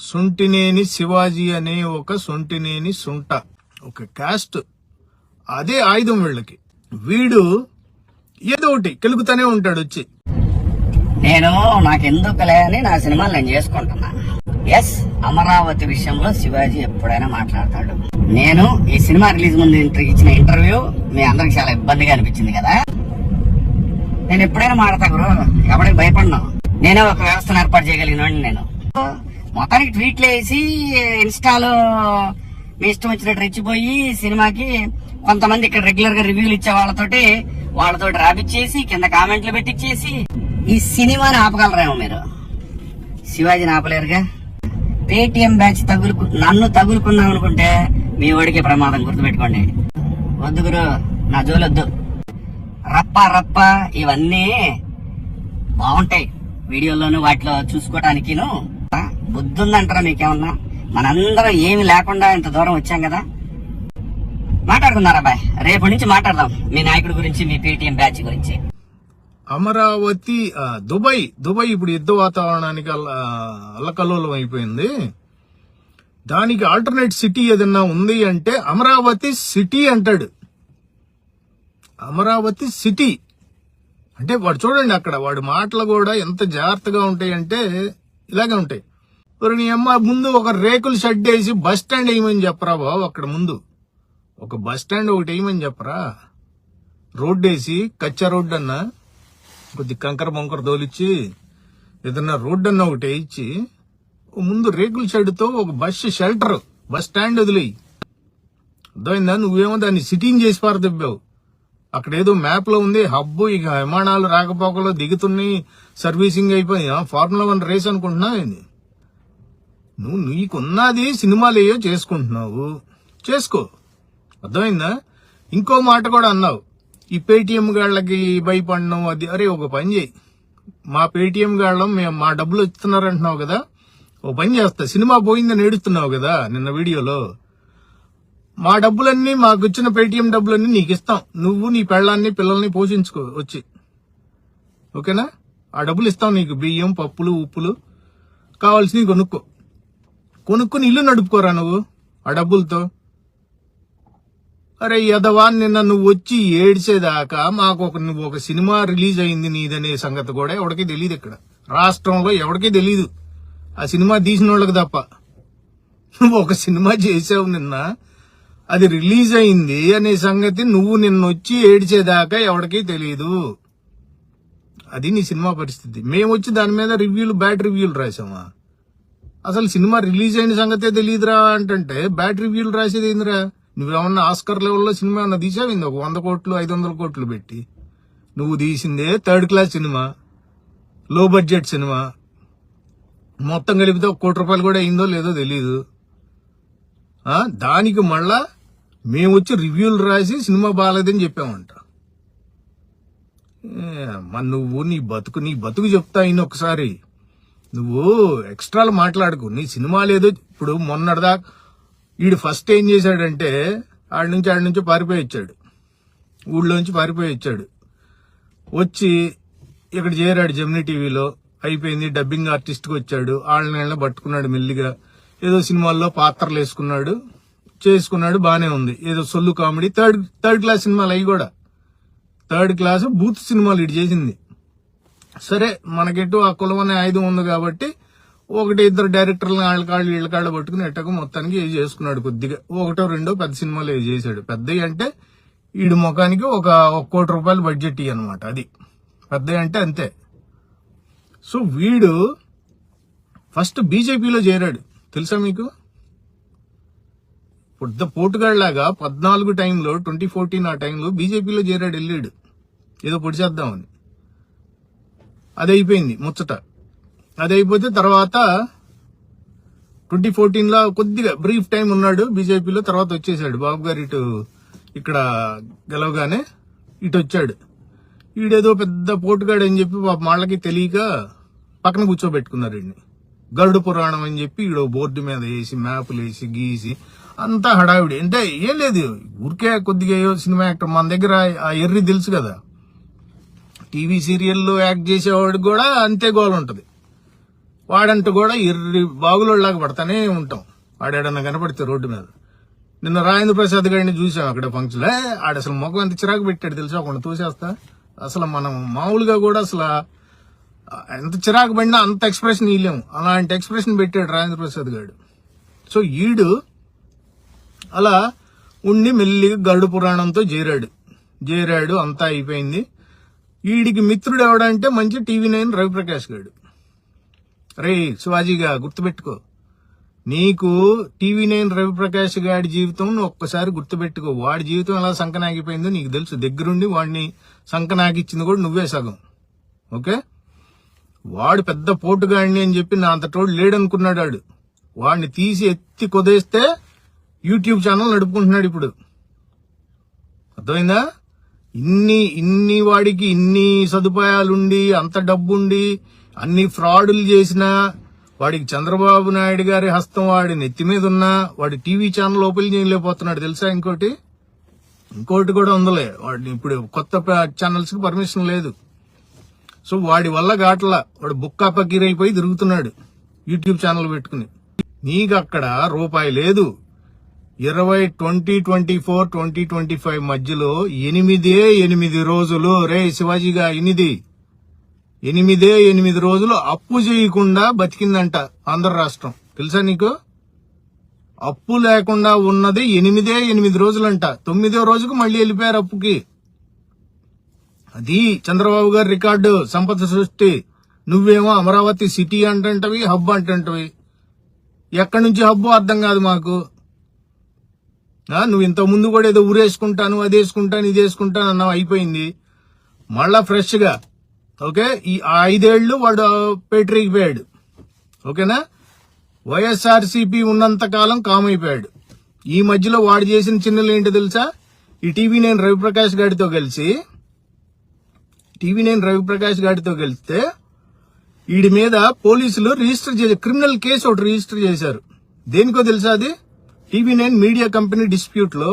సొంటినేని శివాజీ అనే ఒక సొంటినేని సుంట ఒక క్యాస్ట్, అదే ఆయుధం వీళ్ళకి. వీడు ఏదో ఒకటి కెలుగుతానే ఉంటాడు వచ్చి. నేను నాకెందుకులే అని నా సినిమాలు నేను చేసుకుంటున్నా. ఎస్, అమరావతి విషయంలో శివాజీ ఎప్పుడైనా మాట్లాడతాడు. నేను ఈ సినిమా రిలీజ్ ముందు ఇచ్చిన ఇంటర్వ్యూ మీ అందరికి చాలా ఇబ్బందిగా అనిపించింది కదా. నేను ఎప్పుడైనా మాట్లాడతా గురు, ఎవరికి భయపడినా. నేనే ఒక వ్యవస్థను ఏర్పాటు చేయగలిగిన నేను. మొత్తానికి ట్వీట్లు వేసి ఇన్స్టాలో మీ ఇష్టం వచ్చినట్టు రెచ్చిపోయి సినిమాకి కొంతమంది ఇక్కడ రెగ్యులర్ గా రివ్యూలు ఇచ్చే వాళ్ళతో రాపిచ్చేసి కింద కామెంట్లు పెట్టించేసి ఈ సినిమాని ఆపగలరేమో మీరు, శివాజీని ఆపలేరుగా. పేటిఎం బ్యాచ్ నన్ను తగులుకున్నాం అనుకుంటే మీ వాడికి ప్రమాదం, గుర్తుపెట్టుకోండి. వద్దు గురు, నా జోలొద్దు. రప్ప ఇవన్నీ బాగుంటాయి వీడియోలోను వాటిలో చూసుకోవటానికి. బుద్ధుందంటారా మీకేమన్నా? మనందరం ఏమి లేకుండా ఇంత దూరం వచ్చాం కదా. మాట్లాడుకున్నారా బాయ్? రేపటి నుంచి మాట్లాడదాం మీ నాయకుడి గురించి, మీ పేటిఎం బ్యాచ్ గురించి. అమరావతి, దుబాయ్ ఇప్పుడు యుద్ధ వాతావరణానికి అల్లకల్లోలం అయిపోయింది. దానికి ఆల్టర్నేట్ సిటీ ఏదన్నా ఉంది అంటే అమరావతి సిటీ అంటాడు. అమరావతి సిటీ అంటే వాడు చూడండి, అక్కడ వాడి మాటలు కూడా ఎంత జాగ్రత్తగా ఉంటాయంటే ఇలాగే ఉంటాయి. నీ అమ్మ ముందు ఒక రేకులు షెడ్ వేసి బస్ స్టాండ్ వేయమని చెప్పరా బాబు. అక్కడ ముందు ఒక బస్ స్టాండ్ ఒకటి వేయమని చెప్పరా. రోడ్డు వేసి కచ్చా రోడ్డు అన్నా, కొద్ది కంకర బొంకర తోలిచ్చి ఏదన్నా రోడ్డు అన్న ఒకటి వేయించి ముందు రేకుల షెడ్తో ఒక షెల్టర్ బస్ స్టాండ్ వదిలేయి. అర్థమైందా? నువ్వేమో దాన్ని సిటీని చేసి పారదెబ్బావు. అక్కడ ఏదో మ్యాప్ లో ఉంది హబ్బు, ఇక విమానాలు రాకపోకలో దిగుతున్నాయి, సర్వీసింగ్ అయిపోయి ఫార్ములా 1 రేస్ అనుకుంటున్నావు. నువ్వు నీకున్నది సినిమాలు ఏయో చేసుకుంటున్నావు, చేసుకో. అర్థమైందా? ఇంకో మాట కూడా అన్నావు, ఈ పేటిఎం గాళ్ళకి భయపడినాం అది. అరే ఒక పని చేయి, మా పేటిఎం గాళ్ళం మా డబ్బులు ఇస్తున్నారంటున్నావు కదా, ఓ పని చేస్తా. సినిమా పోయిందని ఏడుస్తున్నావు కదా నిన్న వీడియోలో. మా డబ్బులన్నీ, మాకు వచ్చిన పేటిఎం డబ్బులన్నీ నీకు ఇస్తాం. నువ్వు నీ పెళ్ళాన్ని పిల్లల్ని పోషించుకో వచ్చి, ఓకేనా? ఆ డబ్బులు ఇస్తాం నీకు, బియ్యం పప్పులు ఉప్పులు కావాల్సినవి కొనుక్కొని ఇల్లు నడుపుకోరా నువ్వు ఆ డబ్బులతో. అరే యదవా, నిన్న నువ్వు వచ్చి ఏడ్చేదాకా నువ్వు ఒక సినిమా రిలీజ్ అయింది నీదనే సంగతి కూడా ఎవరికీ తెలియదు. ఇక్కడ రాష్ట్రంలో ఎవరికీ తెలీదు, ఆ సినిమా తీసిన వాళ్ళకి తప్ప. నువ్వు ఒక సినిమా చేసావు నిన్న, అది రిలీజ్ అయింది అనే సంగతి నువ్వు నిన్న వచ్చి ఏడ్చేదాకా ఎవరికీ తెలియదు. అది నీ సినిమా పరిస్థితి. మేము వచ్చి దాని మీద బ్యాడ్ రివ్యూలు రాసామా? అసలు సినిమా రిలీజ్ అయిన సంగతే తెలియదురా అంటే బ్యాడ్ రివ్యూలు రాసేది ఏందిరా? నువ్వేమన్నా ఆస్కర్ లెవెల్లో సినిమా ఏమన్నా తీసావింది? ఒక 100 కోట్లు 500 కోట్లు పెట్టి నువ్వు తీసిందే థర్డ్ క్లాస్ సినిమా, లో బడ్జెట్ సినిమా. మొత్తం కలిపితే 1 కోటి రూపాయలు కూడా అయిందో లేదో తెలీదు. దానికి మళ్ళా మేము వచ్చి రివ్యూలు రాసి సినిమా బాగాలేదని చెప్పామంట. నువ్వు నీ బతుకు చెప్తా ఇన్నొకసారి. నువ్వు ఎక్స్ట్రాలు మాట్లాడుకు. నీ సినిమా లేదు. ఇప్పుడు మొన్నటిదాకా వీడు ఫస్ట్ ఏం చేశాడంటే ఆడి నుంచి పారిపోయి వచ్చాడు, ఊళ్ళోంచి పారిపోయి వచ్చాడు. వచ్చి ఇక్కడ చేరాడు జెమినీ టీవీలో. అయిపోయింది, డబ్బింగ్ ఆర్టిస్ట్కి వచ్చాడు. వాళ్ళని పట్టుకున్నాడు మెల్లిగా. ఏదో సినిమాల్లో పాత్రలు చేసుకున్నాడు, బానే ఉంది. ఏదో సొల్లు కామెడీ, థర్డ్ క్లాస్ సినిమాలు అవి కూడా థర్డ్ క్లాస్ బూత్ సినిమాలు ఇటు చేసింది. సరే, మనకెటు ఆ కులం అనే ఆయుధం ఉంది కాబట్టి 1-2 డైరెక్టర్లను వీళ్ళ కాళ్ళు పట్టుకుని ఎట్టకు మొత్తానికి చేసుకున్నాడు. కొద్దిగా 1-2 పెద్ద సినిమాలు చేశాడు. పెద్దవి అంటే వీడి ముఖానికి ఒక 1 కోటి రూపాయలు బడ్జెట్ అనమాట. అది పెద్దవి అంటే అంతే. సో వీడు ఫస్ట్ బీజేపీలో చేరాడు, తెలుసా మీకు? పోటుగాళ్లాగా 14 టైంలో 2014 ఆ టైంలో బీజేపీలో చేరాడు, వెళ్ళాడు ఏదో పొడి చేద్దామని. అది అయిపోయింది ముచ్చట. అది అయిపోతే తర్వాత 2014లో కొద్దిగా బ్రీఫ్ టైం ఉన్నాడు బీజేపీలో. తర్వాత వచ్చేసాడు బాబు గారు ఇక్కడ గెలవగానే ఇటు వచ్చాడు. ఈడేదో పెద్ద పోటుగాడు అని చెప్పి వాళ్ళకి తెలియక పక్కన కూర్చోబెట్టుకున్నారు. గరుడ పురాణం అని చెప్పి ఈడో బోర్డు మీద వేసి మ్యాపులు వేసి గీసి అంతా హడావిడి. అంటే ఏం లేదు, ఊరికే కొద్దిగా సినిమా యాక్టర్. మన దగ్గర ఆ ఎర్రి తెలుసు కదా, టీవీ సీరియల్లో యాక్ట్ చేసేవాడికి కూడా అంతే గోల ఉంటది. వాడంటూ కూడా ఎర్రి బాగులోలాగా పడతానే ఉంటాం. వాడేడన్నా కనపడితే రోడ్డు మీద. నిన్న రాజేంద్ర ప్రసాద్ గారిని చూసాం అక్కడ ఫంక్షన్. ఆడ అసలు ముఖం ఎంత చిరాకు పెట్టాడు తెలుసా, ఒకటి తోసేస్తా. అసలు మనం మామూలుగా కూడా అసలు ఎంత చిరాకు పడినా అంత ఎక్స్ప్రెషన్ ఇవ్వలేము, అలాంటి ఎక్స్ప్రెషన్ పెట్టాడు రాజేంద్ర ప్రసాద్ గారు. సో ఈడు అలా ఉండి మెల్లిగా గరుడు పురాణంతో చేరాడు, అంతా అయిపోయింది. వీడికి మిత్రుడు ఎవడంటే మంచి TV9 రవిప్రకాష్ గారు. రే శివాజీగా గుర్తుపెట్టుకో, నీకు TV9 రవిప్రకాష్ గారి జీవితం ఒక్కసారి గుర్తుపెట్టుకో. వాడి జీవితం ఎలా సంకనాగిపోయిందో నీకు తెలుసు. దగ్గరుండి వాడిని సంకనాగిచ్చింది కూడా నువ్వే సగం. ఓకే, వాడు పెద్ద పోటుగాడిని అని చెప్పి నా అంతటోడు లేడనుకున్నాడు. వాడిని తీసి ఎత్తి కొదేస్తే యూట్యూబ్ ఛానల్ నడుపుకుంటున్నాడు ఇప్పుడు. అర్థమైందా? ఇన్ని వాడికి ఇన్ని సదుపాయాలుండి, అంత డబ్బుండి, అన్ని ఫ్రాడులు చేసినా, వాడికి చంద్రబాబు నాయుడు గారి హస్తం వాడి నెత్తి మీద ఉన్నా వాడి టీవీ ఛానల్ ఓపెన్ చేయలేకపోతున్నాడు తెలుసా. ఇంకోటి కూడా ఉందలే, వాడిని ఇప్పుడు కొత్త ఛానల్స్ కి పర్మిషన్ లేదు. సో వాడి వల్ల గాట్లా వాడు బుక్కా పకీరైపోయి తిరుగుతున్నాడు యూట్యూబ్ ఛానల్ పెట్టుకుని. నీకు అక్కడ రూపాయి లేదు. 2024, 2025 మధ్యలో 8 రోజులు రే శివాజీగా 8 రోజులు అప్పు చేయకుండా బతికిందంట ఆంధ్ర రాష్ట్రం. తెలుసా నీకు? అప్పు లేకుండా ఉన్నది 8 రోజులంట. 9వ రోజుకు మళ్ళీ వెళ్ళిపోయారు అప్పుకి. అది చంద్రబాబు గారి రికార్డు, సంపద సృష్టి. నువ్వేమో అమరావతి సిటీ అంటంటవి, హబ్ అంటంటవి. ఎక్కడి నుంచి హబ్బు అర్థం కాదు మాకు. నువ్వు ఇంత ముందు కూడా ఏదో ఊరేసుకుంటాను, అది వేసుకుంటాను, ఇది వేసుకుంటాను అన్నావు, అయిపోయింది. మళ్ళా ఫ్రెష్ గా ఓకే, ఈ 5 ఏళ్లు వాడు పేటరీకిపోయాడు. ఓకేనా? వైఎస్ఆర్సీపీ ఉన్నంత కాలం కామ్ అయిపోయాడు. ఈ మధ్యలో వాడు చేసిన చిన్నలు ఏంటో తెలుసా? ఈ TV9 రవిప్రకాష్ గారితో కలిస్తే వీడి మీద పోలీసులు రిజిస్టర్ చేశారు, క్రిమినల్ కేసు ఒకటి రిజిస్టర్ చేశారు. దేనికో తెలుసా? అది TV9 మీడియా కంపెనీ డిస్ప్యూట్ లో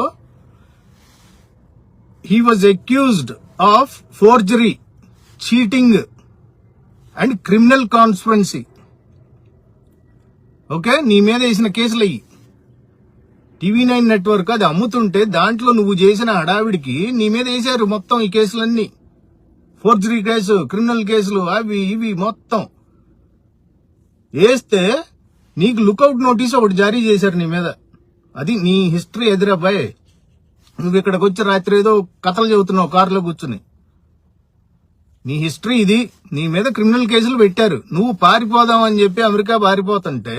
he was accused of forgery, cheating and criminal conspiracy. Okay, నీ మీద వేసిన కేసులు అయ్యి. TV9 నెట్వర్క్ అది అమ్ముతుంటే దాంట్లో నువ్వు చేసిన హడావిడికి నీ మీద వేశారు మొత్తం ఈ కేసులన్నీ. ఫోర్జరీ కేసు, క్రిమినల్ కేసులు, అవి ఇవి మొత్తం వేస్తే నీకు లుకౌట్ నోటీస్ ఒకటి జారీ చేశారు నీ మీద. అది నీ హిస్టరీ ఎదురబ్బాయ్. నువ్వు ఇక్కడికి వచ్చి రాత్రి ఏదో కథలు చెబుతున్నావు కారులో కూర్చుని. నీ హిస్టరీ ఇది. నీ మీద క్రిమినల్ కేసులు పెట్టారు. నువ్వు పారిపోదామని చెప్పి అమెరికా పారిపోతుంటే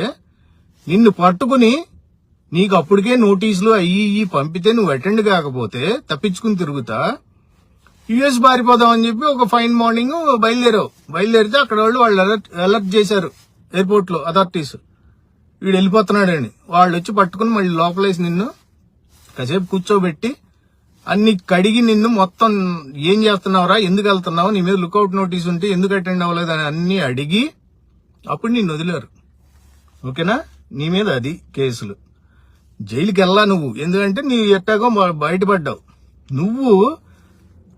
నిన్ను పట్టుకుని నీకు అప్పటికే నోటీసులు అయ్యి పంపితే నువ్వు అటెండ్ కాకపోతే తప్పించుకుని తిరుగుతా యుఎస్ పారిపోదామని చెప్పి ఒక ఫైన్ మార్నింగ్ బయలుదేరితే అక్కడ వాళ్ళు అలర్ట్ చేశారు ఎయిర్పోర్ట్ లో అథారిటీస్, వీడు వెళ్ళిపోతున్నాడని. వాళ్ళు వచ్చి పట్టుకుని మళ్ళీ లోపలేసి నిన్ను కాసేపు కూర్చోబెట్టి అన్ని కడిగి నిన్ను మొత్తం ఏం చేస్తున్నావురా, ఎందుకు వెళ్తున్నావు, నీ మీద లుకౌట్ నోటీస్ ఉంటే ఎందుకు అటెండ్ అవ్వలేదు అని అన్ని అడిగి అప్పుడు నిన్ను వదిలేరు. ఓకేనా? నీ మీద అది కేసులు. జైలుకి వెళ్ళా నువ్వు, ఎందుకంటే నీ ఎట్టాగో బయటపడ్డావు. నువ్వు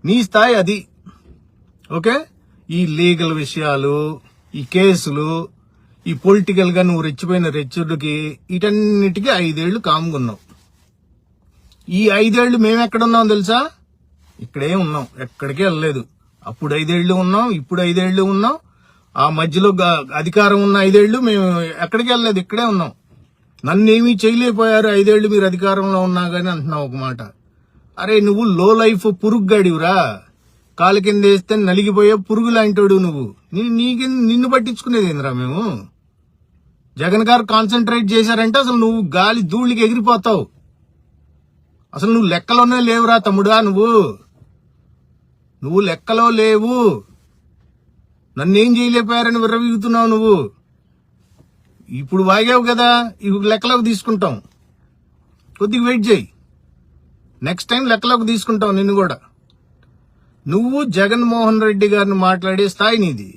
నీ స్థాయి అది. ఓకే, ఈ లీగల్ విషయాలు, ఈ కేసులు, ఈ పొలిటికల్ గా నువ్వు రెచ్చిపోయిన రెచ్చుడికి వీటన్నిటికీ 5 ఏళ్లు కామ్గున్నావు. ఈ 5 ఏళ్లు మేము ఎక్కడున్నాం తెలుసా? ఇక్కడే ఉన్నాం, ఎక్కడికి వెళ్ళలేదు. అప్పుడు 5 ఏళ్లు ఉన్నాం, ఇప్పుడు 5 ఏళ్లు ఉన్నాం. ఆ మధ్యలో అధికారం ఉన్న 5 ఏళ్లు మేము ఎక్కడికి వెళ్ళలేదు, ఇక్కడే ఉన్నాం. నన్నేమీ చేయలేకపోయారు 5 ఏళ్లు మీరు అధికారంలో ఉన్నా గానీ అంటున్నావు ఒక మాట. అరే నువ్వు లో లైఫ్ పురుగ్గాడివురా, కాలు కింద వేస్తే నలిగిపోయే పురుగు లాంటోడు నువ్వు. నిన్ను పట్టించుకునేది ఏందిరా మేము? జగన్ గారు కాన్సన్ట్రేట్ చేశారంటే అసలు నువ్వు గాలి ధూళికి ఎగిరిపోతావు. అసలు నువ్వు లెక్కలోనే లేవురా తమ్ముడా. నువ్వు లెక్కలో లేవు. నన్నేం చేయలేకపోయారని విర్రవీగుతున్నావు నువ్వు. ఇప్పుడు వాగావు కదా, ఇవి లెక్కలోకి తీసుకుంటాం. కొద్దిగా వెయిట్ చేయి, నెక్స్ట్ టైం లెక్కలోకి తీసుకుంటావు నిన్ను కూడా. నువ్వు జగన్మోహన్ రెడ్డి గారిని మాట్లాడే స్థాయి నీది.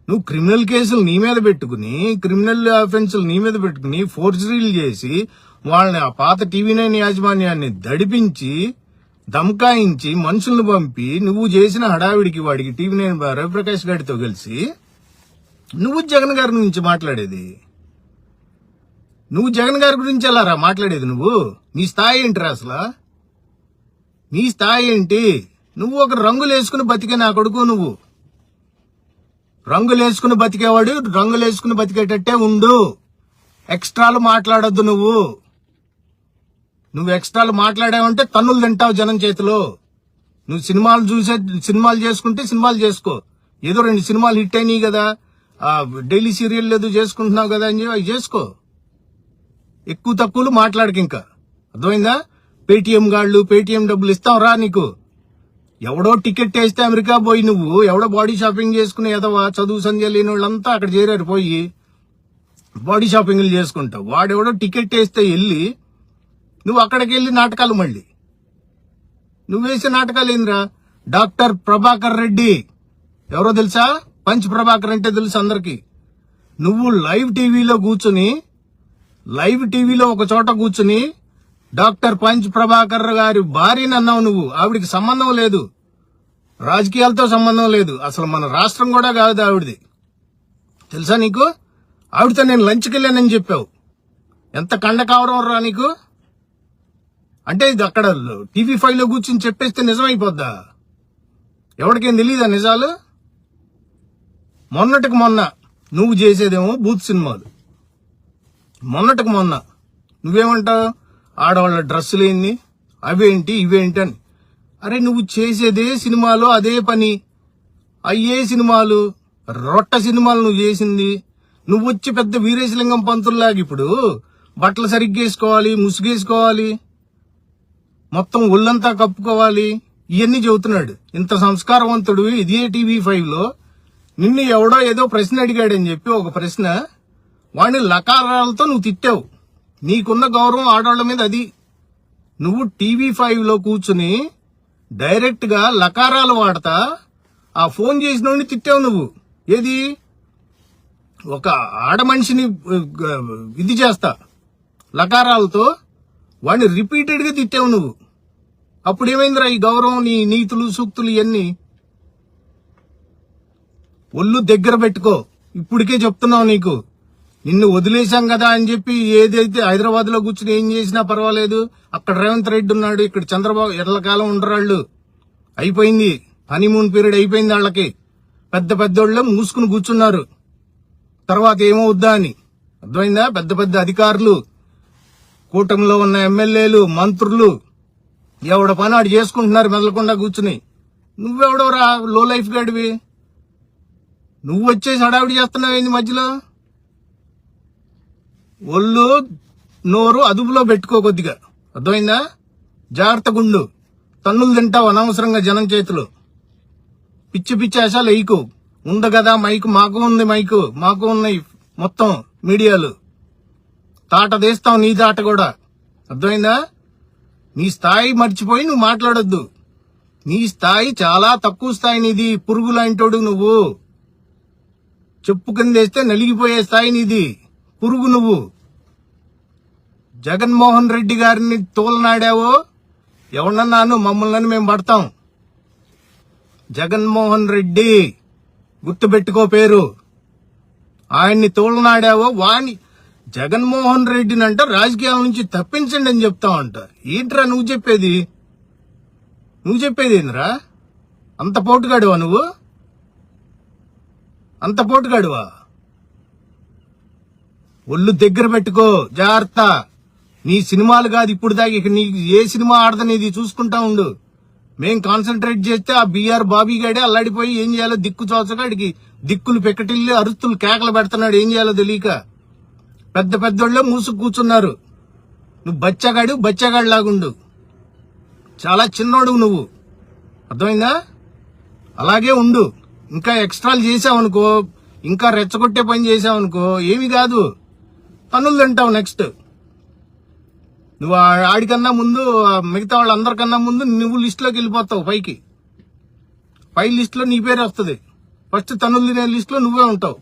నువ్వు క్రిమినల్ కేసులు నీ మీద పెట్టుకుని, క్రిమినల్ అఫెన్సులు నీ మీద పెట్టుకుని, ఫోర్జరీలు చేసి వాళ్ళని ఆ పాత TV9 యాజమాన్యాన్ని దడిపించి దమకాయించి మనుషులను పంపి నువ్వు చేసిన హడావిడికి వాడికి TV9 రవిప్రకాష్ గారితో కలిసి నువ్వు జగన్ గారి గురించి మాట్లాడేది? నువ్వు జగన్ గారి గురించి ఎలా మాట్లాడేది? నువ్వు నీ స్థాయి ఏంటిరా అసలు? నీ స్థాయి ఏంటి? నువ్వు ఒక రంగులు వేసుకుని బతికే నా కొడుకు. నువ్వు రంగులు వేసుకుని బతికేవాడు రంగులు వేసుకుని బతికేటట్టే ఉండు. ఎక్స్ట్రాలు మాట్లాడొద్దు. నువ్వు ఎక్స్ట్రాలు మాట్లాడావంటే తన్నులు తింటావు జనం చేతిలో. నువ్వు సినిమాలు చేసుకుంటే సినిమాలు చేసుకో. ఏదో 2 సినిమాలు హిట్ అయినాయి కదా, డైలీ సీరియల్ ఏదో చేసుకుంటున్నావు కదా అని చెప్పి అవి చేసుకో. ఎక్కువ తక్కువలు మాట్లాడక. ఇంకా అర్థమైందా? పేటీఎం గాళ్ళు పేటీఎం డబ్బులు ఇస్తాం రా నీకు. ఎవడో టికెట్ వేస్తే అమెరికా పోయి నువ్వు ఎవడో బాడీ షాపింగ్ చేసుకుని ఎదవా చదువు సంధ్య లేని వాళ్ళంతా అక్కడ చేరారు, పోయి బాడీ షాపింగ్లు చేసుకుంటావు. వాడెవడో టికెట్ వేస్తే వెళ్ళి నువ్వు అక్కడికి వెళ్ళి నాటకాలు. మళ్ళీ నువ్వు వేసే నాటకాలు ఏందిరా? డాక్టర్ ప్రభాకర్ రెడ్డి ఎవరో తెలుసా? పంచ్ ప్రభాకర్ అంటే తెలుసు అందరికి. నువ్వు లైవ్ టీవీలో ఒక చోట కూర్చుని డాక్టర్ పంచ్ ప్రభాకర్ గారి భార్యని అన్నావు నువ్వు. ఆవిడికి సంబంధం లేదు, రాజకీయాలతో సంబంధం లేదు, అసలు మన రాష్ట్రం కూడా కాదు ఆవిడది. తెలుసా నీకు? ఆవిడతో నేను లంచ్కి వెళ్ళానని చెప్పావు. ఎంత కండకావరం రా నీకు? అంటే ఇది అక్కడ TV5 లో కూర్చుని చెప్పేస్తే నిజమైపోద్దా? ఎవరికేం తెలీదా నిజాలు? మొన్నటికి మొన్న నువ్వు చేసేదేమో బూత్ సినిమాలు. మొన్నటికి మొన్న నువ్వేమంటావు? ఆడవాళ్ళ డ్రెస్సులు ఏంది, అవేంటి ఇవేంటి అని. అరే నువ్వు చేసేదే సినిమాలో అదే పని, అయ్యే సినిమాలు, రొట్ట సినిమాలు నువ్వు చేసింది. నువ్వు వచ్చి పెద్ద వీరేశలింగం పంతుల్లాగా ఇప్పుడు బట్టలు సరిగ్గా వేసుకోవాలి, ముసుగేసుకోవాలి, మొత్తం ఒళ్ళంతా కప్పుకోవాలి, ఇవన్నీ చెబుతున్నాడు. ఇంత సంస్కారవంతుడు ఇదే TV5 లో నిన్ను ఎవడో ఏదో ప్రశ్న అడిగాడని చెప్పి ఒక ప్రశ్న, వాడిని లకారాలతో నువ్వు తిట్టావు. నీకున్న గౌరవం ఆడవాళ్ల మీద అది. నువ్వు TV5 లో కూర్చుని డైరెక్ట్ గా లకారాలు వాడతా ఆ ఫోన్ చేసిన తిట్టావు నువ్వు. ఏది? ఒక ఆడ మనిషిని ఇది చేస్తా లకారాలతో వాడిని రిపీటెడ్ గా తిట్టావు నువ్వు. అప్పుడు ఏమైందిరా ఈ గౌరవం, నీ నీతులు సూక్తులు ఇవన్నీ? ఒళ్ళు దగ్గర పెట్టుకో. ఇప్పటికే చెప్తున్నావు నీకు. నిన్ను వదిలేశాం కదా అని చెప్పి ఏదైతే హైదరాబాద్ లో కూర్చుని ఏం చేసినా పర్వాలేదు, అక్కడ రేవంత్ రెడ్డి ఉన్నాడు, ఇక్కడ చంద్రబాబు ఎర్లకాలం ఉండరాళ్ళు. అయిపోయింది, హనీమూన్ పీరియడ్ అయిపోయింది వాళ్ళకి. పెద్ద పెద్దోళ్ళు మూసుకుని కూర్చున్నారు. తర్వాత ఏమవుద్దా అని. అర్థమైందా? పెద్ద పెద్ద అధికారులు, కూటమిలో ఉన్న ఎమ్మెల్యేలు, మంత్రులు ఎవడ పని ఆడు చేసుకుంటున్నారు మెదలకుండా కూర్చుని. నువ్వెవడవరా లో లైఫ్ గాడివి? నువ్వు వచ్చేసి హడావిడి చేస్తున్నావేంది మధ్యలో? ఒళ్ళు నోరు అదుపులో పెట్టుకో కొద్దిగా. అర్థమైందా? జాగ్రత్తగా ఉండు. తన్నులు తింటావు అనవసరంగా జనం చేతిలో. పిచ్చి పిచ్చి అసలు వేయకు. ఉంది కదా మైకు, మాకు ఉంది మైకు, మాకు ఉన్నాయి మొత్తం మీడియాలు. తాట తీస్తావు, నీ తాట కూడా. అర్థమైందా? నీ స్థాయి మర్చిపోయి నువ్వు మాట్లాడొద్దు. నీ స్థాయి చాలా తక్కువ స్థాయి నీది. పురుగు లాంటోడు నువ్వు. చెప్పు కిందేస్తే నలిగిపోయే స్థాయి నీది. పురుగు నువ్వు. జగన్మోహన్ రెడ్డి గారిని తోలనాడావో ఎవరన్నాను, మమ్మల్ని మేము పడతాం. జగన్మోహన్ రెడ్డి గుర్తుపెట్టుకో పేరు. ఆయన్ని తోలనాడావో వాణ్ణి, జగన్మోహన్ రెడ్డిని అంట రాజకీయాల నుంచి తప్పించండి అని చెప్తావంట. ఏంట్రా నువ్వు చెప్పేది? నువ్వు చెప్పేది ఏందిరా? అంత పోటుగాడువా నువ్వు? అంత పోటుగాడువా? ఒళ్ళు దగ్గర పెట్టుకో, జాగ్రత్త. నీ సినిమాలు కాదు ఇప్పుడు దాకా, ఇక నీ ఏ సినిమా ఆడదనేది చూసుకుంటా ఉండు. మేం కాన్సన్ట్రేట్ చేస్తే ఆ బిఆర్ బాబీ గాడే అల్లాడిపోయి ఏం చేయాలో దిక్కు చోచగాడికి దిక్కులు పెక్కటిల్లి అరుస్తులు కేకలు పెడుతున్నాడు. ఏం చేయాలో తెలియక పెద్ద పెద్దోళ్ళే మూసుకు కూర్చున్నారు. నువ్వు బచ్చగాడి లాగుండు. చాలా చిన్నోడు నువ్వు. అర్థమైందా? అలాగే ఉండు. ఇంకా ఎక్స్ట్రాలు చేసావనుకో, ఇంకా రెచ్చగొట్టే పని చేసావనుకో ఏమి కాదు, పనులు తింటావు నెక్స్ట్. నువ్వు ఆడికన్నా ముందు, మిగతా వాళ్ళందరికన్నా ముందు నువ్వు లిస్టులోకి వెళ్ళిపోతావు. పై లిస్టులో నీ పేరు వస్తుంది. ఫస్ట్ తనులు తినే లిస్టులో నువ్వే ఉంటావు.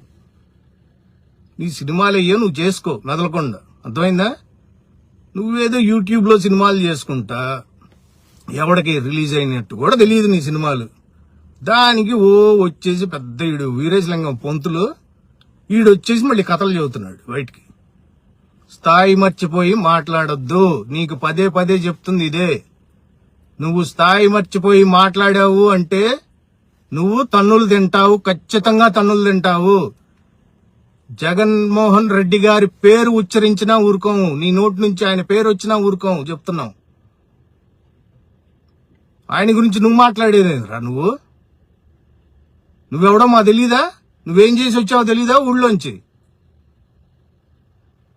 నీ సినిమాలు అయ్యో నువ్వు చేసుకో మెదలకుండా. అర్థమైందా? నువ్వేదో యూట్యూబ్ లో సినిమాలు చేసుకుంటా, ఎవడికి రిలీజ్ అయినట్టు కూడా తెలియదు నీ సినిమాలు. దానికి వచ్చేసి పెద్ద వీరేశలింగం పొంతులు ఈడొచ్చేసి మళ్ళీ కథలు చెబుతున్నాడు బయటికి. స్థాయి మర్చిపోయి మాట్లాడొద్దు. నీకు పదే పదే చెప్తుంది ఇదే. నువ్వు స్థాయి మర్చిపోయి మాట్లాడావు అంటే నువ్వు తన్నులు తింటావు, ఖచ్చితంగా తన్నులు తింటావు. జగన్మోహన్ రెడ్డి గారి పేరు ఉచ్చరించినా ఊరుకోము, నీ నోటి నుంచి ఆయన పేరు వచ్చినా ఊరుకోము చెప్తున్నావు. ఆయన గురించి నువ్వు మాట్లాడేదేంద్రా? నువ్వెవడో మా తెలీదా? నువ్వేం చేసి వచ్చావో తెలీదా? ఊళ్ళోంచి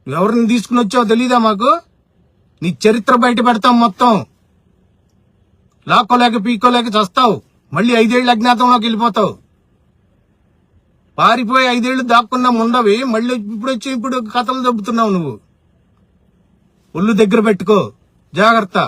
నువ్వెవరిని తీసుకుని వచ్చావో తెలీదా మాకు? నీ చరిత్ర బయట పెడతాం మొత్తం. లాక్కోలేక పీక్కోలేక చస్తావు. మళ్ళీ 5 ఏళ్ళు అజ్ఞాతంలోకి వెళ్ళిపోతావు. పారిపోయి 5 ఏళ్ళు దాక్కున్నా ఉండవి, మళ్ళీ ఇప్పుడు కథలు దొబ్బుతున్నావు నువ్వు. ఒళ్ళు దగ్గర పెట్టుకో, జాగ్రత్త.